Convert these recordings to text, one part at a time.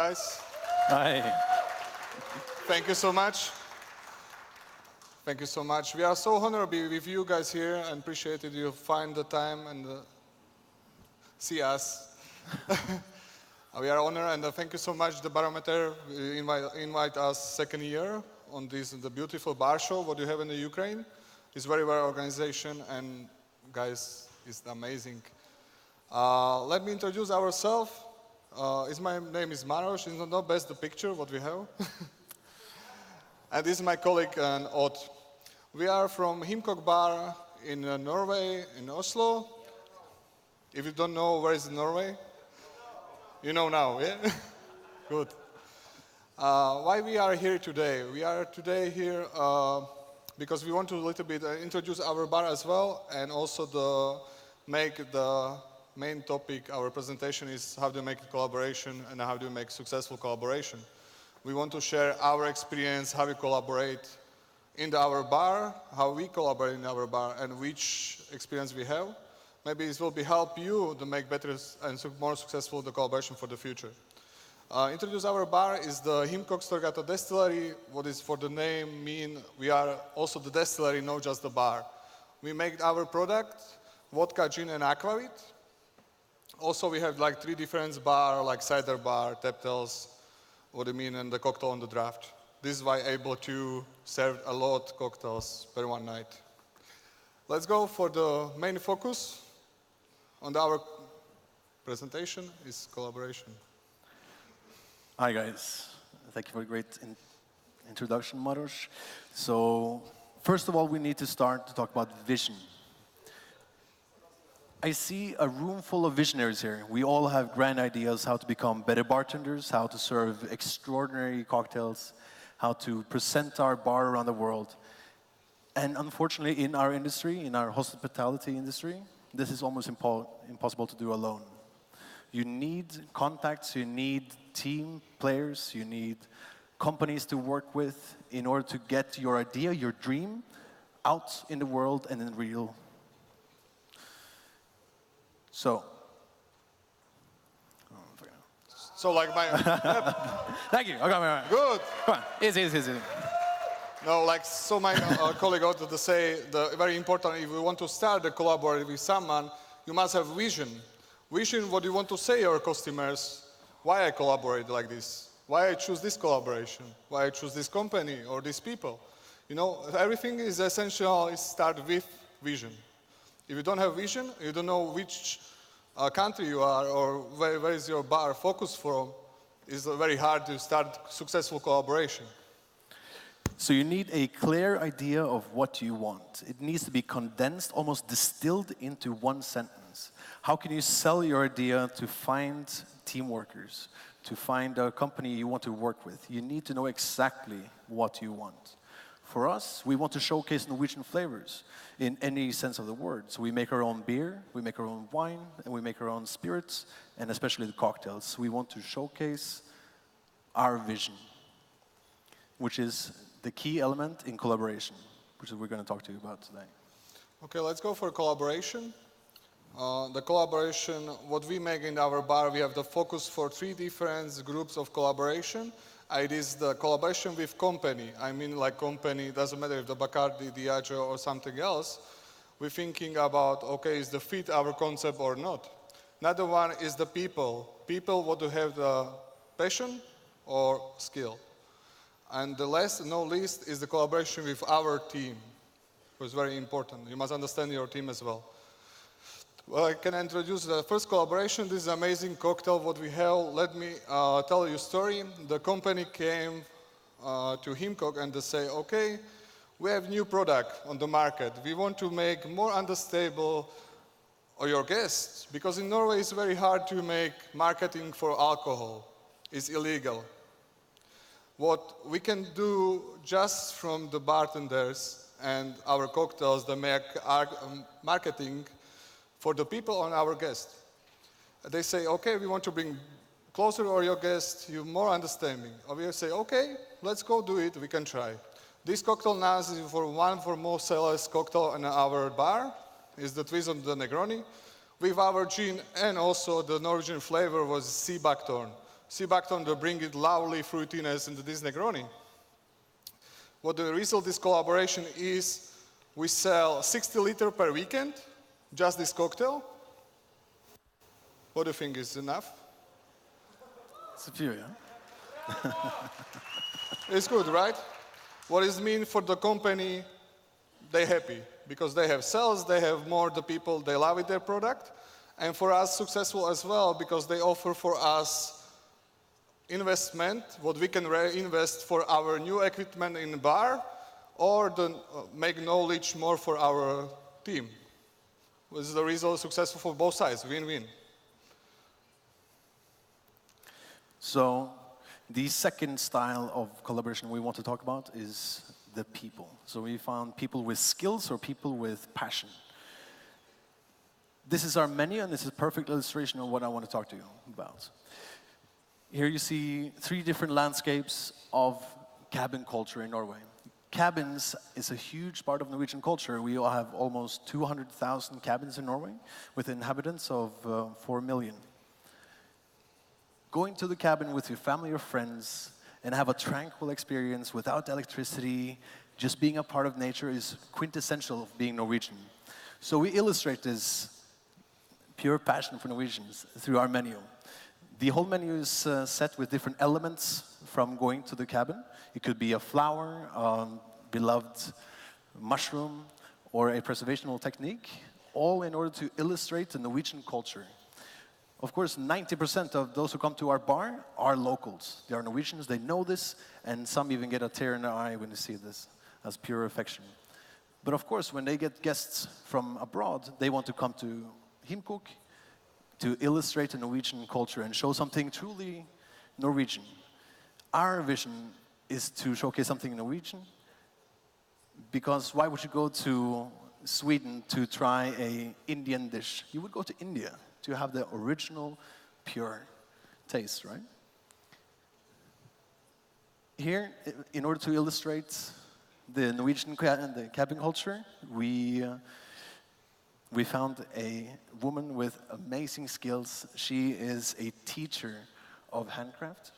guys. Hi. Thank you so much. Thank you so much. We are so honored to be with you guys here and appreciated you find the time and see us. We are honored and thank you so much. The Barometer invite us second year on the beautiful bar show what you have in the Ukraine. It's very well organization and guys, it's amazing. Let me introduce ourselves. My name is Maros. It's not best the picture what we have. And this is my colleague Odd. We are from Himkok Bar in Norway, in Oslo. If you don't know where is Norway, you know now, yeah? Good. Why we are here today? We are today here because we want to a little bit introduce our bar as well, and also make the main topic, our presentation is how to make a collaboration and how to make successful collaboration. We want to share our experience, how we collaborate in our bar, how we collaborate in our bar, and which experience we have. Maybe it will help you to make better and more successful the collaboration for the future. Introduce our bar is the Himkok Storgata Distillery. What is for the name mean? We are also the distillery, not just the bar. We make our product, vodka, gin, and aquavit. Also, we have like 3 different bars, like cider bar, teptels, what I mean, and the cocktail on the draft. This is why able to serve a lot of cocktails per one night. Let's go for the main focus on our presentation is collaboration. Hi guys, thank you for a great introduction, Maros. So, first of all, we need to start to talk about vision. I see a room full of visionaries here. We all have grand ideas how to become better bartenders, how to serve extraordinary cocktails, how to present our bar around the world. And unfortunately, in our industry, in our hospitality industry, this is almost impossible to do alone. You need contacts, you need team players, you need companies to work with in order to get your idea, your dream, out in the world and in real. So like my... Thank you. Okay, Good. Come on, easy. No, like so my colleague ought to say, very important, if you want to start a collaboration with someone, you must have vision. Vision, what you want to say to your customers, why I collaborate like this, why I choose this collaboration, why I choose this company or these people. You know, everything is essential, it starts with vision. If you don't have vision, you don't know which country you are or where is your bar focused from, it's very hard to start successful collaboration. So you need a clear idea of what you want. It needs to be condensed, almost distilled into one sentence. How can you sell your idea to find team workers, to find a company you want to work with? You need to know exactly what you want. For us, we want to showcase Norwegian flavors in any sense of the word. So we make our own beer, we make our own wine, and we make our own spirits, and especially the cocktails. We want to showcase our vision, which is the key element in collaboration, which is we're going to talk to you about today. Okay, let's go for collaboration. The collaboration, what we make in our bar, we have the focus for 3 different groups of collaboration. It is the collaboration with company. I mean like company, doesn't matter if the Bacardi, Diageo or something else. We're thinking about, okay, is the fit our concept or not? Another one is the people. People want to have the passion or skill. And the last, no least, is the collaboration with our team, which is very important. You must understand your team as well. Well, I can introduce the first collaboration. This is amazing cocktail what we have. Let me tell you a story. The company came to Himkok and they say, okay, we have new product on the market. We want to make more understandable of your guests, because in Norway it's very hard to make marketing for alcohol. It's illegal. What we can do just from the bartenders and our cocktails, the marketing for the people and our guests. They say, okay, we want to bring closer to your guests, you more understanding. Or we say, okay, let's go do it, we can try. This cocktail now is one for most sellers cocktail in our bar. Is the twist on the Negroni. With our gin and also the Norwegian flavor was sea buckthorn. sea buckthorn to bring it lovely fruitiness into this Negroni. What the result of this collaboration is, we sell 60 liters per weekend, just this cocktail. What do you think is enough? It's a few, yeah? It's good, right? What does it mean for the company? They're happy because they have sales, they have more the people, they love it, their product. And for us, successful as well because they offer for us investment, what we can reinvest for our new equipment in the bar or make knowledge more for our team. This is the result successful for both sides, win-win. So the second style of collaboration we want to talk about is the people. So we found people with skills or people with passion. This is our menu, and this is a perfect illustration of what I want to talk to you about. Here you see 3 different landscapes of cabin culture in Norway. Cabins is a huge part of Norwegian culture. We all have almost 200,000 cabins in Norway with inhabitants of 4 million. Going to the cabin with your family or friends and have a tranquil experience without electricity, just being a part of nature is quintessential of being Norwegian. So we illustrate this pure passion for Norwegians through our menu. The whole menu is set with different elements from going to the cabin. It could be a flower, a beloved mushroom, or a preservational technique, all in order to illustrate the Norwegian culture. Of course, 90% of those who come to our bar are locals. They are Norwegians, they know this, and some even get a tear in their eye when they see this as pure affection. But of course, when they get guests from abroad, they want to come to Himkok to illustrate the Norwegian culture and show something truly Norwegian. Our vision is to showcase something Norwegian, because why would you go to Sweden to try an Indian dish? You would go to India to have the original, pure taste, right? Here, in order to illustrate the Norwegian cabin culture, we found a woman with amazing skills. She is a teacher of handcraft.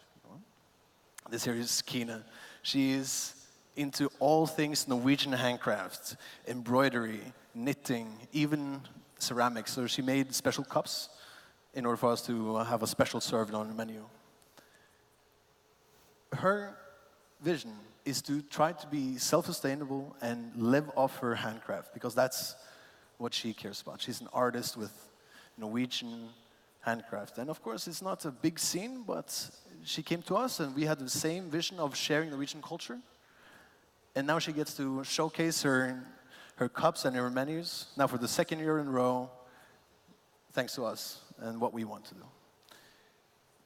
This here is Kine. She is into all things Norwegian handcraft, embroidery, knitting, even ceramics. So she made special cups in order for us to have a special served on the menu. Her vision is to try to be self-sustainable and live off her handcraft, because that's what she cares about. She's an artist with Norwegian handcraft. And of course, it's not a big scene, but she came to us and we had the same vision of sharing Norwegian culture. And now she gets to showcase her cups and her menus, now for the 2nd year in a row, thanks to us and what we want to do.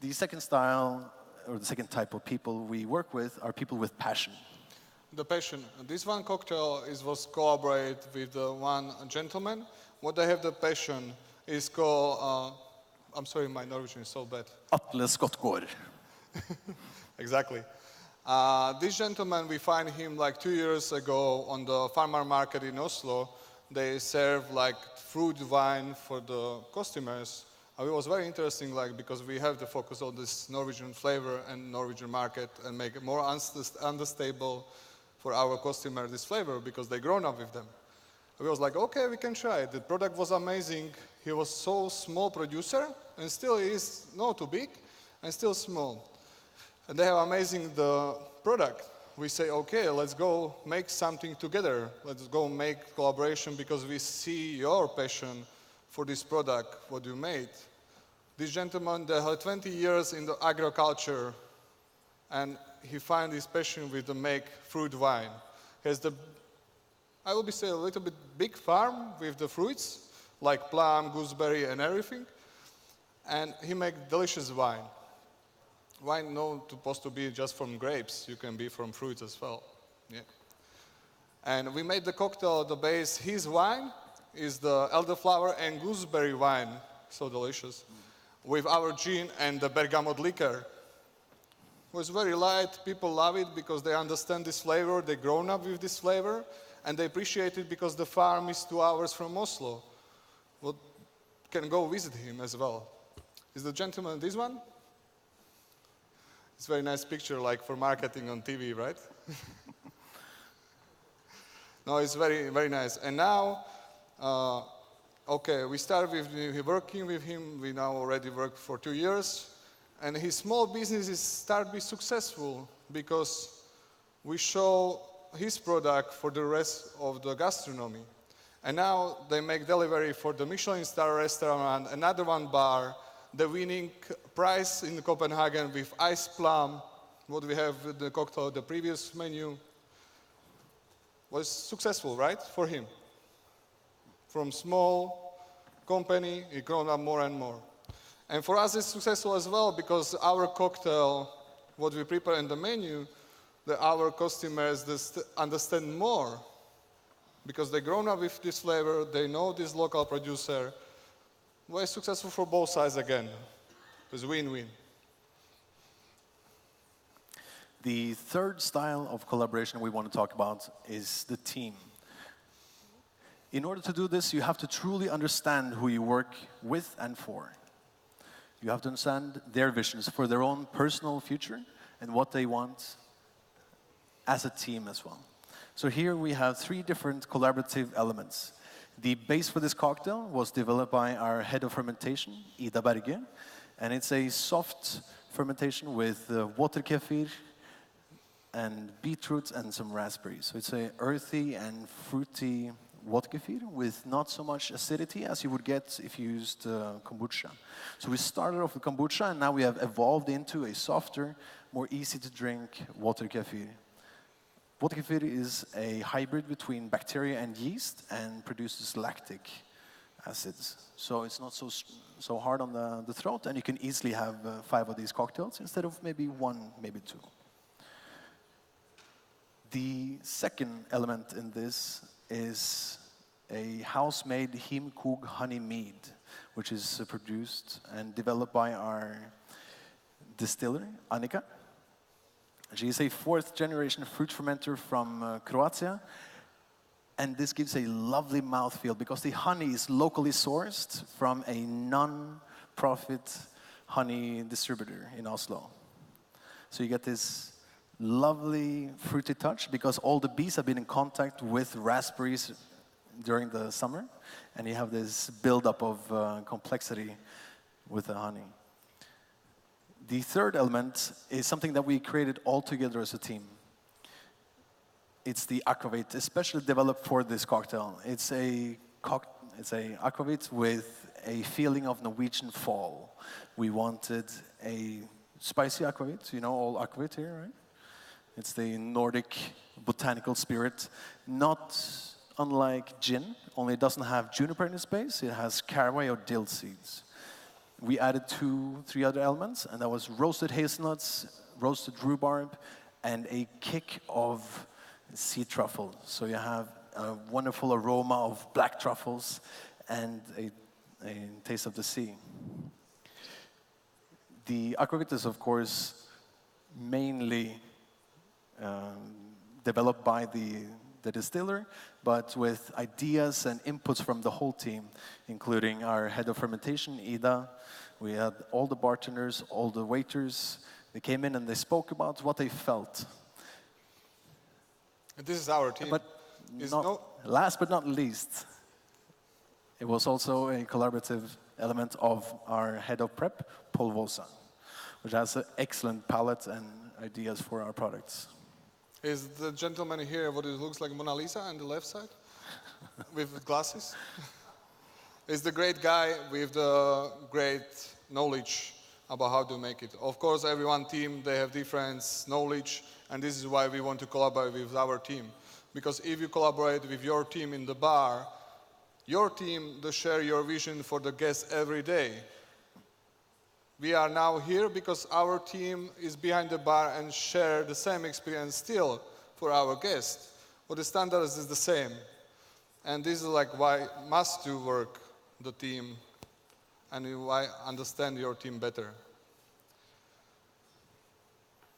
The second style, or the second type of people we work with, are people with passion. The passion. This one cocktail was collaborated with one gentleman. What they have the passion is called, I'm sorry, my Norwegian is so bad. Atle Skottgård. Exactly. This gentleman, we find him like 2 years ago on the farmer market in Oslo. They serve like fruit wine for the customers. It was very interesting, like, because we have the focus on this Norwegian flavor and Norwegian market and make it more understable for our customer, this flavor, because they grown up with them. We was like, okay, we can try it. The product was amazing. He was so small producer, and still he is not too big, and still small. And they have amazing the product. We say, okay, let's go make something together. Let's go make collaboration because we see your passion for this product, what you made. This gentleman, they had 20 years in the agriculture, and he find his passion with the make fruit wine. He has the, I will say, a little bit big farm with the fruits, like plum, gooseberry, and everything. And he make delicious wine. Wine not supposed to be just from grapes. You can be from fruits as well. Yeah. And we made the cocktail, the base, his wine is the elderflower and gooseberry wine, so delicious, with our gin and the bergamot liquor. It was very light. People love it because they understand this flavor. They grown up with this flavor, and they appreciate it because the farm is 2 hours from Oslo. We can go visit him as well. Is the gentleman this one? It's a very nice picture, like for marketing on TV, right? No, it's very, very nice. And now, okay, we started with working with him. We now already work for 2 years. And his small businesses start to be successful because we show his product for the rest of the gastronomy. And now they make delivery for the Michelin star restaurant, another one bar, the winning prize in Copenhagen with ice plum, what we have with the cocktail, the previous menu, was successful, right, for him. From small company, it grown up more and more. And for us, it's successful as well because our cocktail, what we prepare in the menu, our customers understand more because they grown up with this flavor, they know this local producer. Well, it's successful for both sides again. It's win-win. The third style of collaboration we want to talk about is the team. In order to do this, you have to truly understand who you work with and for. You have to understand their visions for their own personal future and what they want as a team as well. So here we have 3 different collaborative elements. The base for this cocktail was developed by our head of fermentation, Ida Berge, and it's a soft fermentation with water kefir and beetroot and some raspberries. So it's a earthy and fruity water kefir with not so much acidity as you would get if you used kombucha. So we started off with kombucha, and now we have evolved into a softer, more easy to drink water kefir. Water kefir is a hybrid between bacteria and yeast and produces lactic acids. So it's not so hard on the throat, and you can easily have 5 of these cocktails instead of maybe 1, maybe 2. The second element in this is a house-made Himkog honey mead, which is produced and developed by our distiller, Annika. She is a 4th-generation fruit fermenter from Croatia, and this gives a lovely mouthfeel because the honey is locally sourced from a non-profit honey distributor in Oslo. So you get this lovely fruity touch because all the bees have been in contact with raspberries during the summer, and you have this buildup of complexity with the honey. The third element is something that we created all together as a team. It's the aquavit, especially developed for this cocktail. It's a aquavit with a feeling of Norwegian fall. We wanted a spicy aquavit. You know all aquavit here, right? It's the Nordic botanical spirit, not unlike gin, only it doesn't have juniper in its base. It has caraway or dill seeds. We added 2-3 other elements, and that was roasted hazelnuts, roasted rhubarb, and a kick of sea truffle. So you have a wonderful aroma of black truffles and a taste of the sea. The aquavit is, of course, mainly developed by the distiller, but with ideas and inputs from the whole team, including our head of fermentation, Ida. We had all the bartenders, all the waiters. They came in and they spoke about what they felt. And this is our team. But last but not least, it was also a collaborative element of our head of prep, Paul Vosa, which has an excellent palette and ideas for our products. Is the gentleman here what it looks like Mona Lisa on the left side? With glasses? Is the great guy with the great knowledge about how to make it. Of course, every one team, they have different knowledge, and this is why we want to collaborate with our team. Because if you collaborate with your team in the bar, your team, they share your vision for the guests every day. We are now here because our team is behind the bar and share the same experience still for our guests. But the standards is the same. And this is like why must do work, the team, and why understand your team better.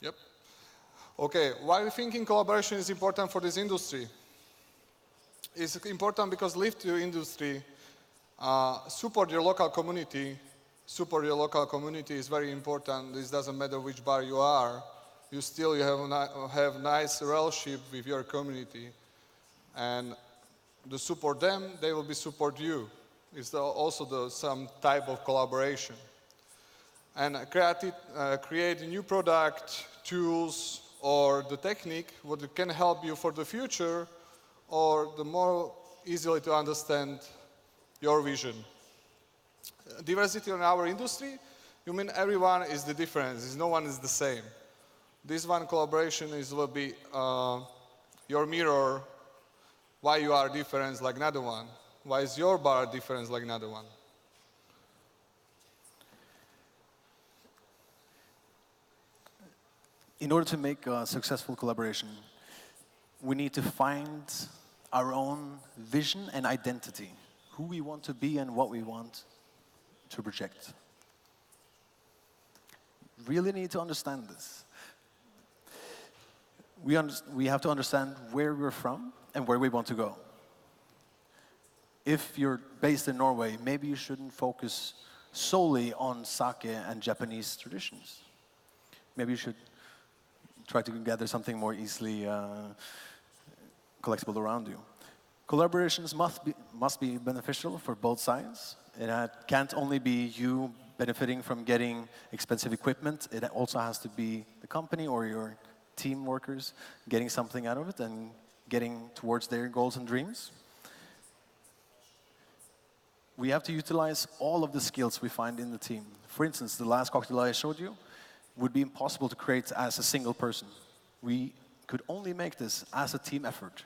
Yep. Okay, why we thinking collaboration is important for this industry? It's important because lift your industry, support your local community, support your local community is very important. This doesn't matter which bar you are. You still have nice relationship with your community. And to support them, they will be support you. It's also some type of collaboration. And create a new product, tools, or the technique what can help you for the future, or the more easily to understand your vision. Diversity in our industry, you mean everyone is the difference, no one is the same. This one collaboration will be your mirror, why you are different like another one. Why is your bar different like another one? In order to make a successful collaboration, we need to find our own vision and identity, who we want to be and what we want to project. Really need to understand this. We have to understand where we're from and where we want to go. If you're based in Norway, maybe you shouldn't focus solely on sake and Japanese traditions. Maybe you should try to gather something more easily collectible around you. Collaborations must be beneficial for both sides. It can't only be you benefiting from getting expensive equipment. It also has to be the company or your team workers getting something out of it and getting towards their goals and dreams. We have to utilize all of the skills we find in the team. For instance, the last cocktail I showed you would be impossible to create as a single person. We could only make this as a team effort.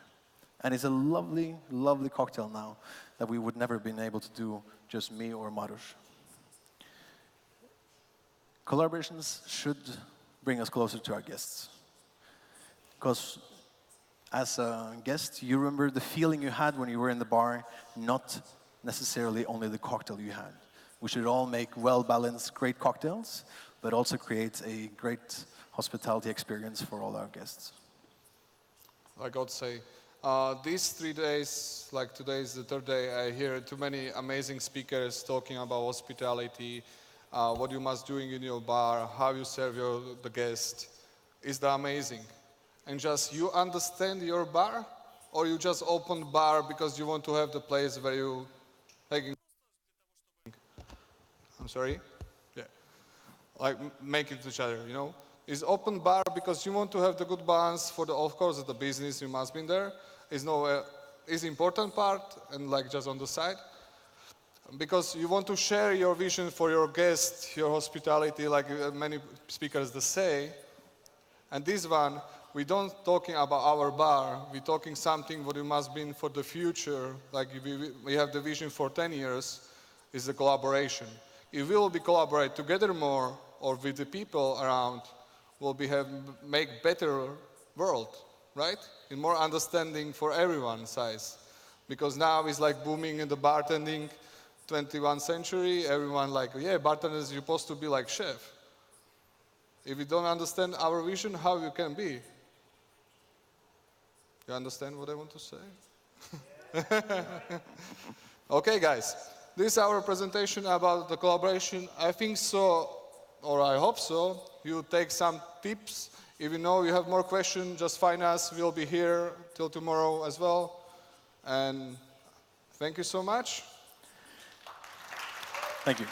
And it's a lovely, lovely cocktail now that we would never have been able to do just me or Maros. Collaborations should bring us closer to our guests. Because as a guest, you remember the feeling you had when you were in the bar, not necessarily only the cocktail you had. We should all make well-balanced, great cocktails, but also create a great hospitality experience for all our guests. Like I would say, these 3 days, like today is the third day, I hear too many amazing speakers talking about hospitality, what you must do in your bar, how you serve the guest. Is that amazing? And just you understand your bar, or you just open bar because you want to have the place where you taking. I'm sorry. Yeah. Like make it each other, you know. Is open bar because you want to have the good balance for of course the business you must be there. Is important part and like just on the side. Because you want to share your vision for your guests, your hospitality, like many speakers say. And this one, we don't talking about our bar. We're talking something what it must be for the future. Like we have the vision for 10 years, is the collaboration. If we will be collaborate together more, or with the people around, we'll make better world, right? In more understanding for everyone size. Because now it's like booming in the bartending, 21st century, everyone like, yeah, bartenders are supposed to be like chef. If you don't understand our vision, how you can be? You understand what I want to say? Okay, guys. This is our presentation about the collaboration. I think so, or I hope so. You take some tips. If you know you have more questions, just find us. We'll be here till tomorrow as well. And thank you so much. Thank you.